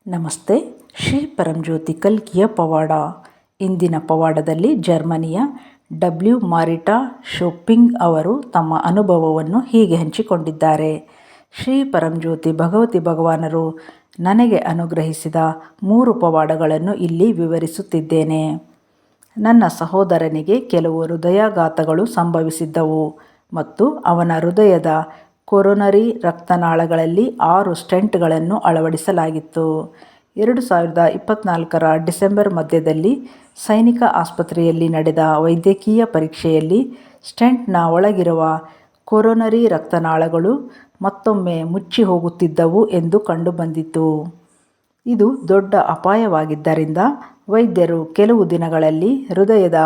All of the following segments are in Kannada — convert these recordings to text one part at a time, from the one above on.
ನಮಸ್ತೆ. ಶ್ರೀ ಪರಂಜ್ಯೋತಿ ಕಲ್ಕಿಯ ಪವಾಡ. ಇಂದಿನ ಪವಾಡದಲ್ಲಿ ಜರ್ಮನಿಯ ಡಬ್ಲ್ಯೂ ಮಾರಿಟಾ ಶೋಪಿಂಗ್ ಅವರು ತಮ್ಮ ಅನುಭವವನ್ನು ಹೀಗೆ ಹಂಚಿಕೊಂಡಿದ್ದಾರೆ. ಶ್ರೀ ಪರಂಜ್ಯೋತಿ ಭಗವತಿ ಭಗವಾನರು ನನಗೆ ಅನುಗ್ರಹಿಸಿದ 3 ಪವಾಡಗಳನ್ನು ಇಲ್ಲಿ ವಿವರಿಸುತ್ತಿದ್ದೇನೆ. ನನ್ನ ಸಹೋದರನಿಗೆ ಕೆಲವು ಹೃದಯಾಘಾತಗಳು ಸಂಭವಿಸಿದ್ದವು ಮತ್ತು ಅವನ ಹೃದಯದ ಕೊರೊನರಿ ರಕ್ತನಾಳಗಳಲ್ಲಿ 6 ಸ್ಟೆಂಟ್ಗಳನ್ನು ಅಳವಡಿಸಲಾಗಿತ್ತು. 2024ರ ಡಿಸೆಂಬರ್ ಮಧ್ಯದಲ್ಲಿ ಸೈನಿಕ ಆಸ್ಪತ್ರೆಯಲ್ಲಿ ನಡೆದ ವೈದ್ಯಕೀಯ ಪರೀಕ್ಷೆಯಲ್ಲಿ ಸ್ಟೆಂಟ್ನ ಒಳಗಿರುವ ಕೊರೊನರಿ ರಕ್ತನಾಳಗಳು ಮತ್ತೊಮ್ಮೆ ಮುಚ್ಚಿ ಹೋಗುತ್ತಿದ್ದವು ಎಂದು ಕಂಡುಬಂದಿತು. ಇದು ದೊಡ್ಡ ಅಪಾಯವಾಗಿದ್ದರಿಂದ ವೈದ್ಯರು ಕೆಲವು ದಿನಗಳಲ್ಲಿ ಹೃದಯದ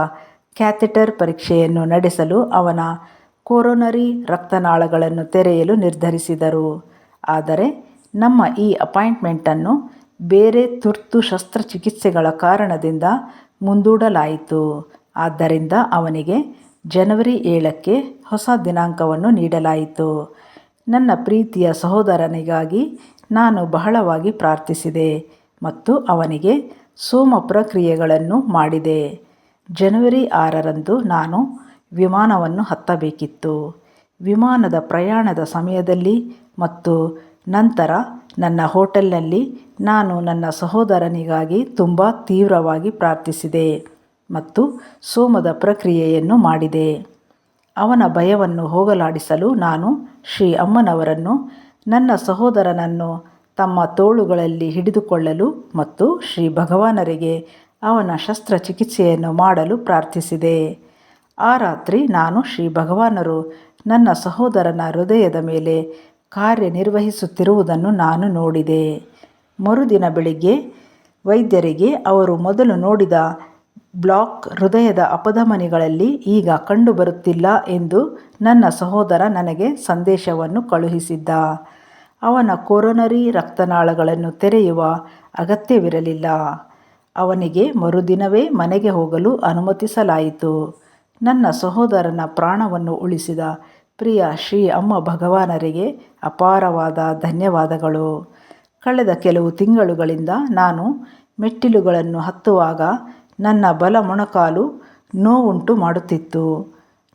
ಕ್ಯಾಥೆಟರ್ ಪರೀಕ್ಷೆಯನ್ನು ನಡೆಸಲು ಅವನ ಕೊರೊನರಿ ರಕ್ತನಾಳಗಳನ್ನು ತೆರೆಯಲು ನಿರ್ಧರಿಸಿದರು. ಆದರೆ ನಮ್ಮ ಈ ಅಪಾಯಿಂಟ್ಮೆಂಟನ್ನು ಬೇರೆ ತುರ್ತು ಶಸ್ತ್ರಚಿಕಿತ್ಸೆಗಳ ಕಾರಣದಿಂದ ಮುಂದೂಡಲಾಯಿತು. ಆದ್ದರಿಂದ ಅವನಿಗೆ ಜನವರಿ 7ಕ್ಕೆ ಹೊಸ ದಿನಾಂಕವನ್ನು ನೀಡಲಾಯಿತು. ನನ್ನ ಪ್ರೀತಿಯ ಸಹೋದರನಿಗಾಗಿ ನಾನು ಬಹಳವಾಗಿ ಪ್ರಾರ್ಥಿಸಿದೆ ಮತ್ತು ಅವನಿಗೆ ಸೋಮ ಪ್ರಕ್ರಿಯೆಗಳನ್ನು ಮಾಡಿದೆ. ಜನವರಿ 6ರಂದು ನಾನು ವಿಮಾನವನ್ನು ಹತ್ತಬೇಕಿತ್ತು. ವಿಮಾನದ ಪ್ರಯಾಣದ ಸಮಯದಲ್ಲಿ ಮತ್ತು ನಂತರ ನನ್ನ ಹೋಟೆಲ್ನಲ್ಲಿ ನಾನು ನನ್ನ ಸಹೋದರನಿಗಾಗಿ ತುಂಬ ತೀವ್ರವಾಗಿ ಪ್ರಾರ್ಥಿಸಿದೆ ಮತ್ತು ಸೋಮದ ಪ್ರಕ್ರಿಯೆಯನ್ನು ಮಾಡಿದೆ. ಅವನ ಭಯವನ್ನು ಹೋಗಲಾಡಿಸಲು ನಾನು ಶ್ರೀ ಅಮ್ಮನವರನ್ನು ನನ್ನ ಸಹೋದರನನ್ನು ತಮ್ಮ ತೋಳುಗಳಲ್ಲಿ ಹಿಡಿದುಕೊಳ್ಳಲು ಮತ್ತು ಶ್ರೀ ಭಗವಾನರಿಗೆ ಅವನ ಶಸ್ತ್ರಚಿಕಿತ್ಸೆಯನ್ನು ಮಾಡಲು ಪ್ರಾರ್ಥಿಸಿದೆ. ಆ ರಾತ್ರಿ ನಾನು ಶ್ರೀ ಭಗವಾನರು ನನ್ನ ಸಹೋದರನ ಹೃದಯದ ಮೇಲೆ ಕಾರ್ಯನಿರ್ವಹಿಸುತ್ತಿರುವುದನ್ನು ನಾನು ನೋಡಿದೆ. ಮರುದಿನ ಬೆಳಿಗ್ಗೆ ವೈದ್ಯರಿಗೆ ಅವರು ಮೊದಲು ನೋಡಿದ ಬ್ಲಾಕ್ ಹೃದಯದ ಅಪಧಮನಿಗಳಲ್ಲಿ ಈಗ ಕಂಡುಬರುತ್ತಿಲ್ಲ ಎಂದು ನನ್ನ ಸಹೋದರ ನನಗೆ ಸಂದೇಶವನ್ನು ಕಳುಹಿಸಿದ್ದ. ಅವನ ಕೊರೊನರಿ ರಕ್ತನಾಳಗಳನ್ನು ತೆರೆಯುವ ಅಗತ್ಯವಿರಲಿಲ್ಲ. ಅವನಿಗೆ ಮರುದಿನವೇ ಮನೆಗೆ ಹೋಗಲು ಅನುಮತಿಸಲಾಯಿತು. ನನ್ನ ಸಹೋದರನ ಪ್ರಾಣವನ್ನು ಉಳಿಸಿದ ಪ್ರಿಯ ಶ್ರೀ ಅಮ್ಮ ಭಗವಾನರಿಗೆ ಅಪಾರವಾದ ಧನ್ಯವಾದಗಳು. ಕಳೆದ ಕೆಲವು ತಿಂಗಳುಗಳಿಂದ ನಾನು ಮೆಟ್ಟಿಲುಗಳನ್ನು ಹತ್ತುವಾಗ ನನ್ನ ಬಲ ಮೊಣಕಾಲು ನೋವುಂಟು ಮಾಡುತ್ತಿತ್ತು.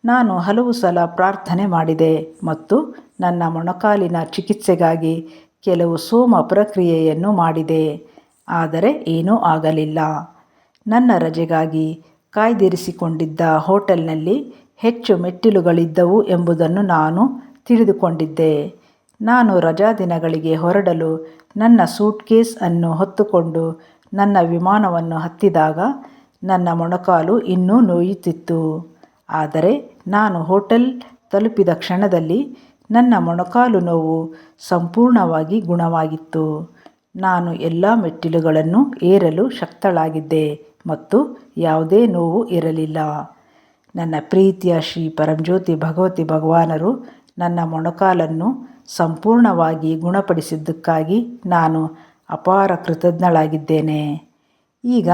ನಾನು ಹಲವು ಸಲ ಪ್ರಾರ್ಥನೆ ಮಾಡಿದೆ ಮತ್ತು ನನ್ನ ಮೊಣಕಾಲಿನ ಚಿಕಿತ್ಸೆಗಾಗಿ ಕೆಲವು ಸೋಮ ಪ್ರಕ್ರಿಯೆಯನ್ನು ಮಾಡಿದೆ. ಆದರೆ ಏನೂ ಆಗಲಿಲ್ಲ. ನನ್ನ ರಜೆಗಾಗಿ ಕಾಯ್ದಿರಿಸಿಕೊಂಡಿದ್ದ ಹೋಟೆಲ್ನಲ್ಲಿ ಹೆಚ್ಚು ಮೆಟ್ಟಿಲುಗಳಿದ್ದವು ಎಂಬುದನ್ನು ನಾನು ತಿಳಿದುಕೊಂಡಿದ್ದೆ. ನಾನು ರಜಾದಿನಗಳಿಗೆ ಹೊರಡಲು ನನ್ನ ಸೂಟ್ಕೇಸ್ ಅನ್ನು ಹೊತ್ತುಕೊಂಡು ನನ್ನ ವಿಮಾನವನ್ನು ಹತ್ತಿದಾಗ ನನ್ನ ಮೊಣಕಾಲು ಇನ್ನೂ ನೋಯುತ್ತಿತ್ತು. ಆದರೆ ನಾನು ಹೋಟೆಲ್ ತಲುಪಿದ ಕ್ಷಣದಲ್ಲಿ ನನ್ನ ಮೊಣಕಾಲು ನೋವು ಸಂಪೂರ್ಣವಾಗಿ ಗುಣವಾಗಿತ್ತು. ನಾನು ಎಲ್ಲ ಮೆಟ್ಟಿಲುಗಳನ್ನು ಏರಲು ಶಕ್ತಳಾಗಿದ್ದೆ ಮತ್ತು ಯಾವುದೇ ನೋವು ಇರಲಿಲ್ಲ. ನನ್ನ ಪ್ರೀತಿಯ ಶ್ರೀ ಪರಂಜ್ಯೋತಿ ಭಗವತಿ ಭಗವಾನರು ನನ್ನ ಮೊಣಕಾಲನ್ನು ಸಂಪೂರ್ಣವಾಗಿ ಗುಣಪಡಿಸಿದ್ದಕ್ಕಾಗಿ ನಾನು ಅಪಾರ ಕೃತಜ್ಞಳಾಗಿದ್ದೇನೆ. ಈಗ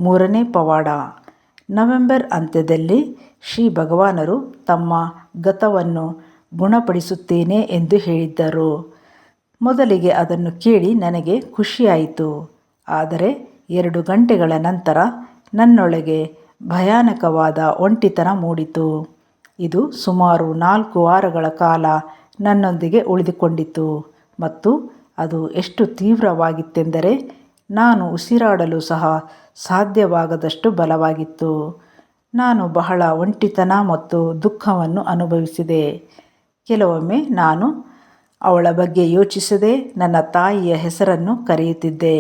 3ನೇ ಪವಾಡ. ನವೆಂಬರ್ ಅಂತ್ಯದಲ್ಲಿ ಶ್ರೀ ಭಗವಾನರು ತಮ್ಮ ಗತವನ್ನು ಗುಣಪಡಿಸುತ್ತೇನೆ ಎಂದು ಹೇಳಿದ್ದರು. ಮೊದಲಿಗೆ ಅದನ್ನು ಕೇಳಿ ನನಗೆ ಖುಷಿಯಾಯಿತು. ಆದರೆ 2 ಗಂಟೆಗಳ ನಂತರ ನನ್ನೊಳಗೆ ಭಯಾನಕವಾದ ಒಂಟಿತನ ಮೂಡಿತು. ಇದು ಸುಮಾರು 4 ವಾರಗಳ ಕಾಲ ನನ್ನೊಂದಿಗೆ ಉಳಿದುಕೊಂಡಿತು ಮತ್ತು ಅದು ಎಷ್ಟು ತೀವ್ರವಾಗಿತ್ತೆಂದರೆ ನಾನು ಉಸಿರಾಡಲು ಸಹ ಸಾಧ್ಯವಾಗದಷ್ಟು ಬಲವಾಗಿತ್ತು. ನಾನು ಬಹಳ ಒಂಟಿತನ ಮತ್ತು ದುಃಖವನ್ನು ಅನುಭವಿಸಿದೆ. ಕೆಲವೊಮ್ಮೆ ನಾನು ಅವಳ ಬಗ್ಗೆ ಯೋಚಿಸದೆ ನನ್ನ ತಾಯಿಯ ಹೆಸರನ್ನು ಕರೆಯುತ್ತಿದ್ದೆ.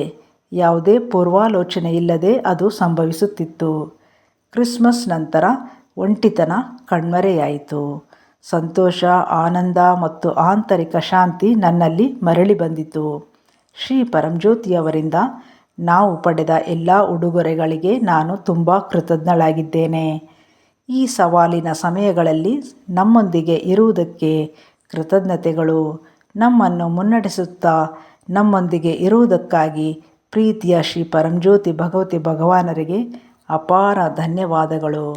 ಯಾವುದೇ ಪೂರ್ವಾಲೋಚನೆಯಿಲ್ಲದೆ ಅದು ಸಂಭವಿಸುತ್ತಿತ್ತು. ಕ್ರಿಸ್ಮಸ್ ನಂತರ ಒಂಟಿತನ ಕಣ್ಮರೆಯಾಯಿತು. ಸಂತೋಷ, ಆನಂದ ಮತ್ತು ಆಂತರಿಕ ಶಾಂತಿ ನನ್ನಲ್ಲಿ ಮರಳಿ ಬಂದಿತು. ಶ್ರೀ ಪರಂಜ್ಯೋತಿಯವರಿಂದ ನಾವು ಪಡೆದ ಎಲ್ಲ ಉಡುಗೊರೆಗಳಿಗೆ ನಾನು ತುಂಬ ಕೃತಜ್ಞಳಾಗಿದ್ದೇನೆ. ಈ ಸವಾಲಿನ ಸಮಯಗಳಲ್ಲಿ ನಮ್ಮೊಂದಿಗೆ ಇರುವುದಕ್ಕೆ ಕೃತಜ್ಞತೆಗಳು. ನಮ್ಮನ್ನು ಮುನ್ನಡೆಸುತ್ತಾ ನಮ್ಮೊಂದಿಗೆ ಇರುವುದಕ್ಕಾಗಿ ಪ್ರೀತಿಯ ಶ್ರೀ ಪರಂಜ್ಯೋತಿ ಭಗವತಿ ಭಗವಾನರಿಗೆ ಅಪಾರ ಧನ್ಯವಾದಗಳು.